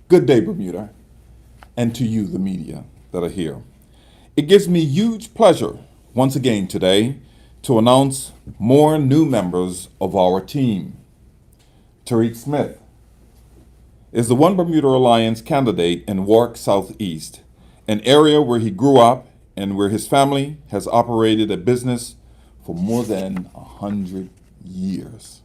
Good day, Bermuda, and to you, the media that are here. It gives me huge pleasure once again today to announce more new members of our team. Tariq Smith is the One Bermuda Alliance candidate in Warwick Southeast, an area where he grew up and where his family has operated a business for more than 100 years.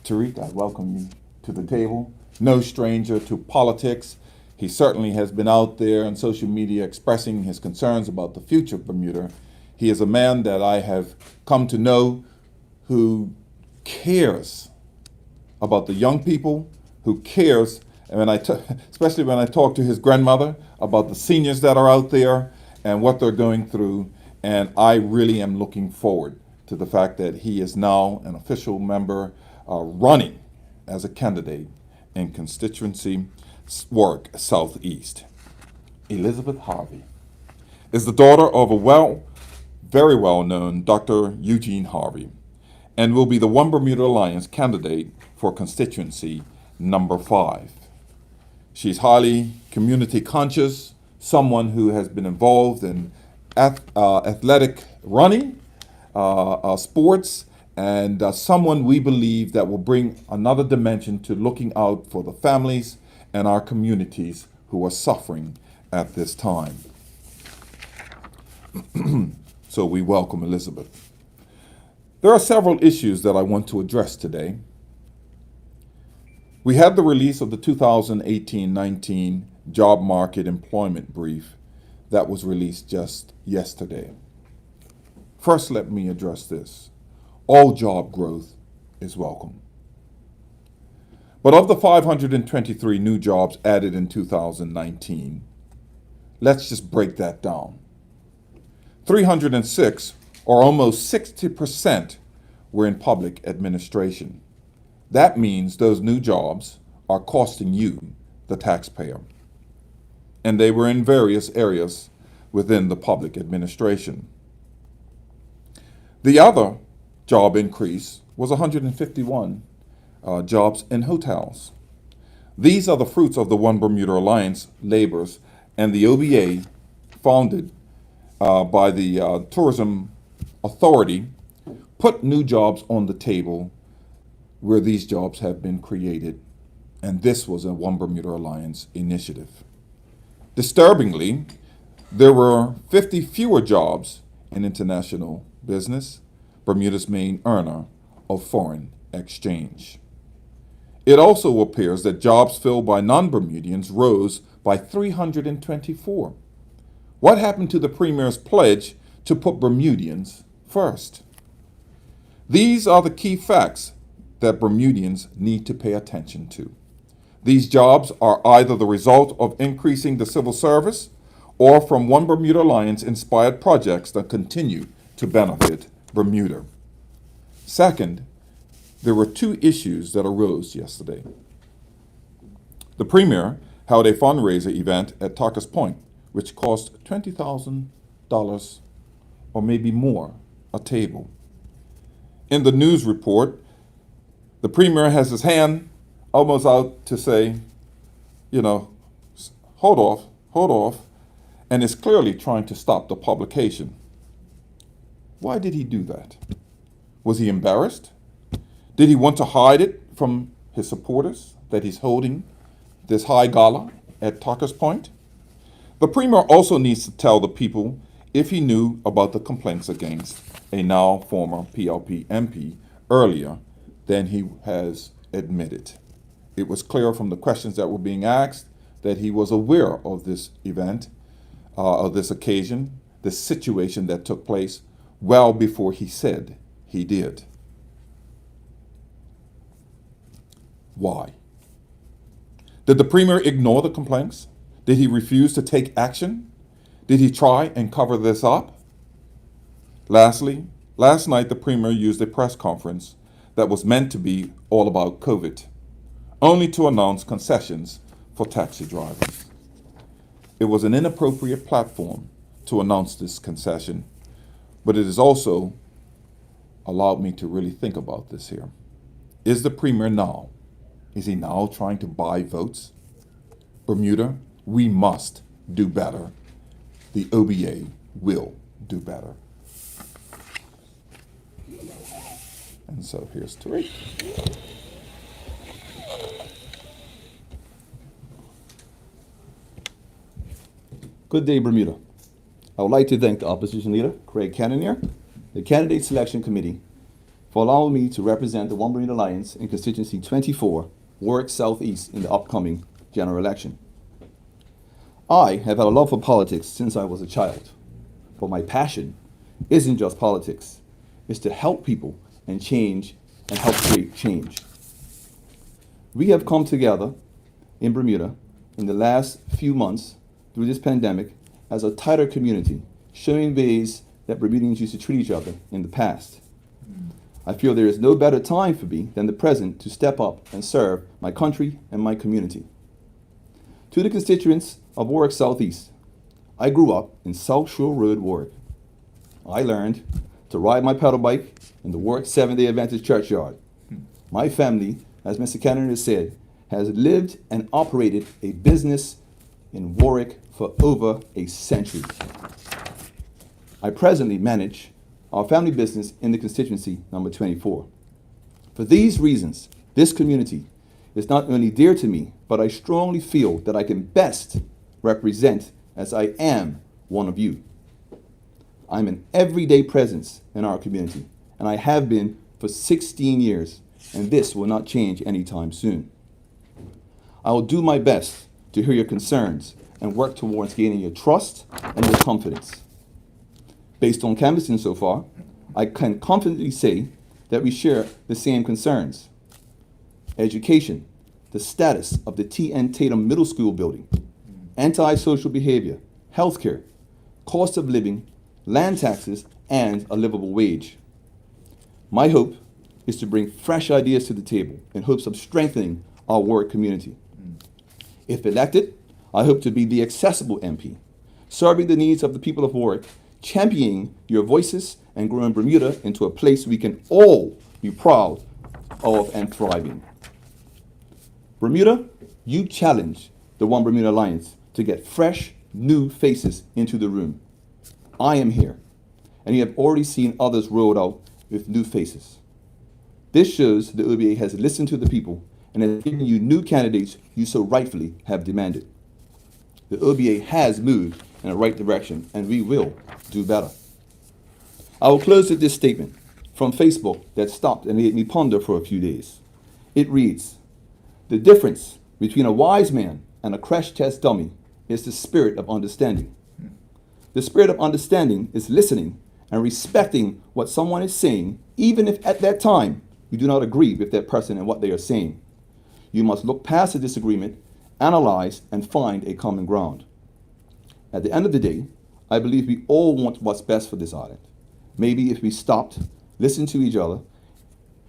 Tariq, I welcome you to the table. No stranger to politics. He certainly has been out there on social media expressing his concerns about the future of Bermuda. He is a man that I have come to know who cares about the young people, who cares, and especially when I talk to his grandmother about the seniors that are out there and what they're going through. And I really am looking forward to the fact that he is now an official member running as a candidate in constituency Warwick Southeast. Elizabeth Harvey is the daughter of a very well-known Dr. Eugene Harvey, and will be the One Bermuda Alliance candidate for constituency number 5. She's highly community conscious, someone who has been involved in athletic running, sports, and someone we believe that will bring another dimension to looking out for the families and our communities who are suffering at this time. So we welcome Elizabeth. There are several issues that I want to address today. We had the release of the 2018-19 job market employment brief that was released just yesterday. First, let me address this. All job growth is welcome. But of the 523 new jobs added in 2019, let's just break that down. 306, or almost 60%, were in public administration. That means those new jobs are costing you, the taxpayer. And they were in various areas within the public administration. The other job increase was 151 jobs in hotels. These are the fruits of the One Bermuda Alliance labors and the OBA, founded by the Tourism Authority, put new jobs on the table where these jobs have been created, and this was a One Bermuda Alliance initiative. Disturbingly, there were 50 fewer jobs in international business, Bermuda's main earner of foreign exchange. It also appears that jobs filled by non-Bermudians rose by 324. What happened to the Premier's pledge to put Bermudians first? These are the key facts that Bermudians need to pay attention to. These jobs are either the result of increasing the civil service or from One Bermuda Alliance inspired projects that continue to benefit Bermuda. Second, there were 2 issues that arose yesterday. The Premier held a fundraiser event at Tariq Point, which cost $20,000 or maybe more a table. In the news report, the Premier has his hand almost out to say, hold off, and is clearly trying to stop the publication. Why did he do that? Was he embarrassed? Did he want to hide it from his supporters that he's holding this high gala at Tariq Point? The Premier also needs to tell the people if he knew about the complaints against a now former PLP MP earlier than he has admitted. It was clear from the questions that were being asked that he was aware of this event, of this occasion, this situation that took place well before he said he did. Why? Did the Premier ignore the complaints? Did he refuse to take action? Did he try and cover this up? Lastly, last night the Premier used a press conference that was meant to be all about COVID, only to announce concessions for taxi drivers. It was an inappropriate platform to announce this concession, but it is also allowed me to really think about this here. Is the Premier now, is he now trying to buy votes? Bermuda, we must do better. The OBA will do better. And so here's Tariq. Good day, Bermuda. I would like to thank the opposition leader, Craig Cannonier, the Candidate Selection Committee, for allowing me to represent the One Bermuda Alliance in constituency 24, Warwick Southeast, in the upcoming general election. I have had a love for politics since I was a child, but my passion isn't just politics. It's to help people and change and help create change. We have come together in Bermuda in the last few months through this pandemic as a tighter community, showing ways that Bermudians used to treat each other in the past. I feel there is no better time for me than the present to step up and serve my country and my community. To the constituents of Warwick Southeast, I grew up in South Shore Road, Warwick. I learned to ride my pedal bike in the Warwick Seventh-day Adventist churchyard. My family, as Mr. Cannon has said, has lived and operated a business in Warwick for over a century. I presently manage our family business in the constituency number 24. For these reasons, this community is not only dear to me, but I strongly feel that I can best represent as I am one of you. I'm an everyday presence in our community, and I have been for 16 years, and this will not change anytime soon. I will do my best to hear your concerns and work towards gaining your trust and your confidence. Based on canvassing so far, I can confidently say that we share the same concerns. Education, the status of the T.N. Tatum Middle School building, antisocial behavior, healthcare, cost of living, land taxes, and a livable wage. My hope is to bring fresh ideas to the table in hopes of strengthening our Warwick community. If elected, I hope to be the accessible MP, serving the needs of the people of Warwick, championing your voices, and growing Bermuda into a place we can all be proud of and thrive in. Bermuda, you challenge the One Bermuda Alliance to get fresh, new faces into the room. I am here, and you have already seen others rolled out with new faces. This shows the OBA has listened to the people and has given you new candidates you so rightfully have demanded. The OBA has moved in the right direction, and we will do better. I will close with this statement from Facebook that stopped and made me ponder for a few days. It reads, "The difference between a wise man and a crash test dummy is the spirit of understanding. The spirit of understanding is listening and respecting what someone is saying, even if at that time you do not agree with that person and what they are saying. You must look past the disagreement, analyze, and find a common ground. At the end of the day, I believe we all want what's best for this island. Maybe if we stopped, listened to each other,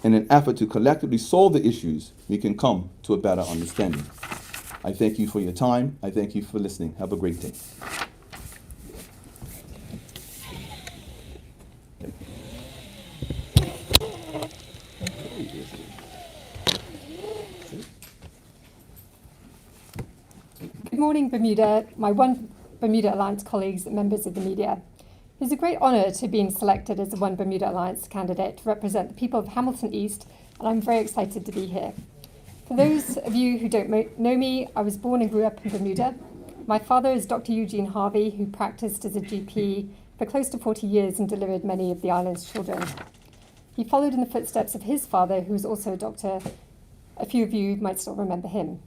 in an effort to collectively solve the issues, we can come to a better understanding. I thank you for your time. I thank you for listening. Have a great day." Good morning, Bermuda, my One Bermuda Alliance colleagues and members of the media. It is a great honour to be selected as the One Bermuda Alliance candidate to represent the people of Hamilton East, and I'm very excited to be here. For those of you who don't know me, I was born and grew up in Bermuda. My father is Dr. Eugene Harvey, who practiced as a GP for close to 40 years and delivered many of the island's children. He followed in the footsteps of his father, who was also a doctor. A few of you might still remember him.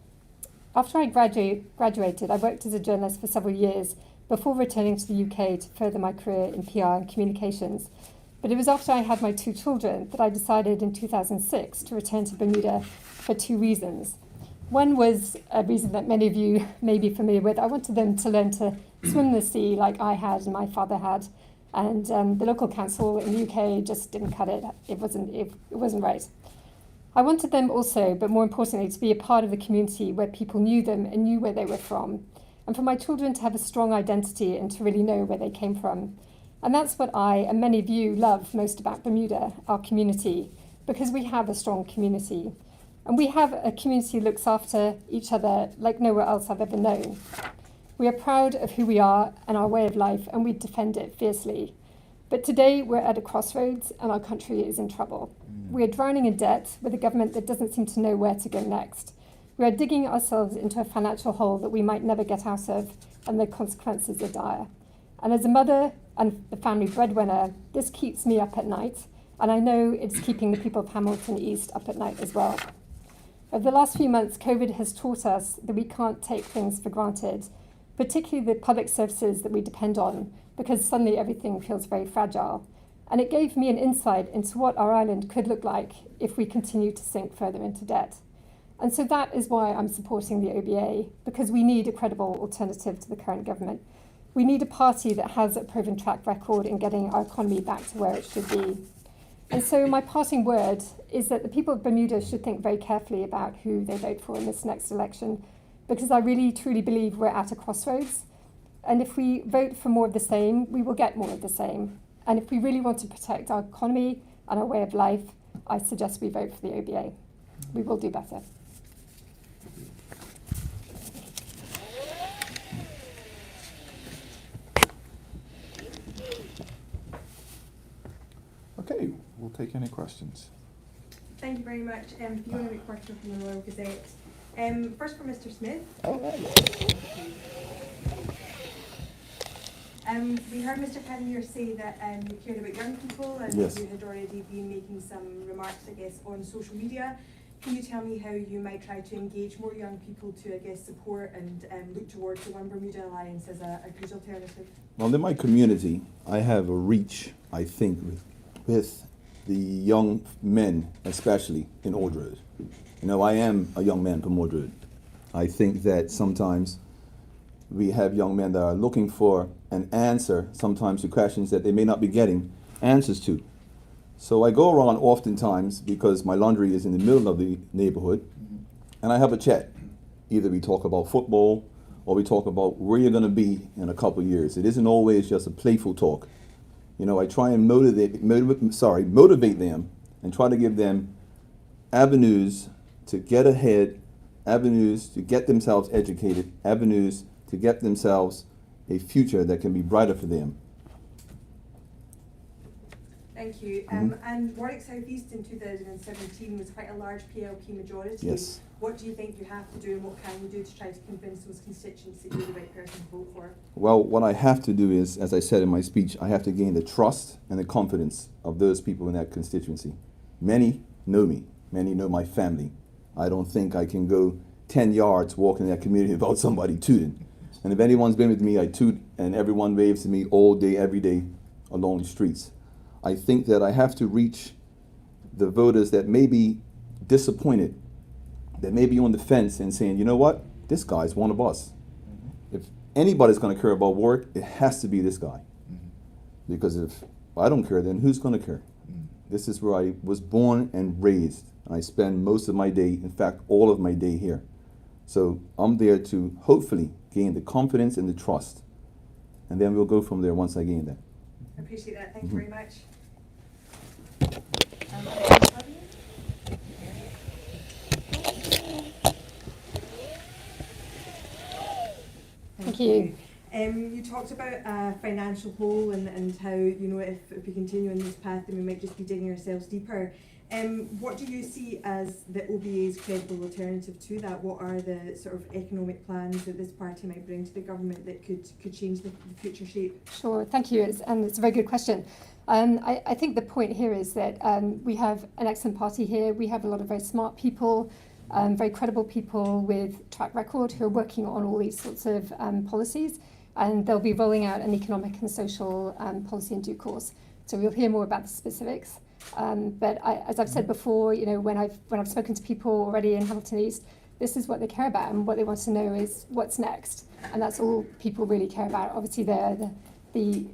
After I graduated, I worked as a journalist for several years before returning to the UK to further my career in PR and communications. But it was after I had my two children that I decided in 2006 to return to Bermuda for two reasons. One was a reason that many of you may be familiar with. I wanted them to learn to swim the sea like I had and my father had. And the local council in the UK just didn't cut it. It wasn't right. I wanted them also, but more importantly, to be a part of the community where people knew them and knew where they were from. And for my children to have a strong identity and to really know where they came from. And that's what I and many of you love most about Bermuda, our community, because we have a strong community. And we have a community that looks after each other like nowhere else I've ever known. We are proud of who we are and our way of life, and we defend it fiercely. But today we're at a crossroads and our country is in trouble. We are drowning in debt with a government that doesn't seem to know where to go next. We are digging ourselves into a financial hole that we might never get out of, and the consequences are dire. And as a mother and the family breadwinner, this keeps me up at night, and I know it's keeping the people of Hamilton East up at night as well. Over the last few months, COVID has taught us that we can't take things for granted, particularly the public services that we depend on, because suddenly everything feels very fragile. And it gave me an insight into what our island could look like if we continue to sink further into debt. And so that is why I'm supporting the OBA, because we need a credible alternative to the current government. We need a party that has a proven track record in getting our economy back to where it should be. And so my parting word is that the people of Bermuda should think very carefully about who they vote for in this next election, because I really truly believe we're at a crossroads. And if we vote for more of the same, we will get more of the same. And if we really want to protect our economy and our way of life, I suggest we vote for the OBA. We will do better. Okay, we'll take any questions. Thank you very much. Fiona McWhirter from the Royal Gazette. First for Mr. Smith. We heard Mr. Cannonier say that you cared about young people, and Yes. you had already been making some remarks, I guess, on social media. Can you tell me how you might try to engage more young people to, I guess, support and look towards the One Bermuda Alliance as a good alternative? Well, in my community, I have a reach, I think, with the young men, especially in Ordroad. You know, I am a young man from Ordroad. I think that sometimes we have young men that are looking for an answer, sometimes to questions that they may not be getting answers to. So I go around oftentimes because my laundry is in the middle of the neighborhood, and I have a chat. Either we talk about football or we talk about where you're going to be in a couple of years. It isn't always just a playful talk. You know, I try and motivate them and try to give them avenues to get ahead, avenues to get themselves educated, avenues to get themselves a future that can be brighter for them. Thank you. And Warwick South East in 2017 was quite a large PLP majority. Yes. What do you think you have to do, and what can you do to try to convince those constituents that you're the right person to vote for? Well, what I have to do is, as I said in my speech, I have to gain the trust and the confidence of those people in that constituency. Many know me. Many know my family. I don't think I can go 10 yards walking in that community without somebody tooting. And if anyone's been with me, I toot, and everyone waves to me all day, every day along the streets. I think that I have to reach the voters that may be disappointed, that may be on the fence and saying, you know what, this guy's one of us. If anybody's going to care about Warwick, it has to be this guy. Because if I don't care, then who's going to care? This is where I was born and raised. I spend most of my day, in fact, all of my day here. So I'm there to hopefully gain the confidence and the trust. And then we'll go from there once I gain that. I appreciate that. Thank you very much. Thank you. You talked about a financial hole and how, you know, if we continue on this path, then we might just be digging ourselves deeper. What do you see as the OBA's credible alternative to that? What are the sort of economic plans that this party might bring to the government that could change the future shape? Sure, thank you, and it's a very good question. I think the point here is that we have an excellent party here. We have a lot of very smart people, very credible people with track record who are working on all these sorts of policies, and they'll be rolling out an economic and social policy in due course. So we'll hear more about the specifics. But as I've said before, you know, when I've spoken to people already in Hamilton East, this is what they care about, and what they want to know is what's next, and that's all people really care about. Obviously, the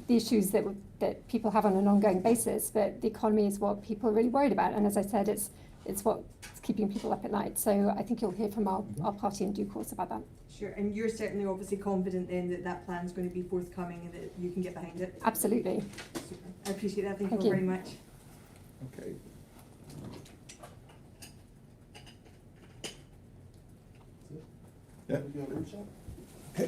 issues that people have on an ongoing basis, but the economy is what people are really worried about. And as I said, it's it's what's keeping people up at night. So I think you'll hear from our party in due course about that. Sure, and you're certainly obviously confident then that that plan's going to be forthcoming and that you can get behind it? Absolutely. Super. I appreciate that. Thank Thank you all you. very much. Okay. Yeah. We got a workshop?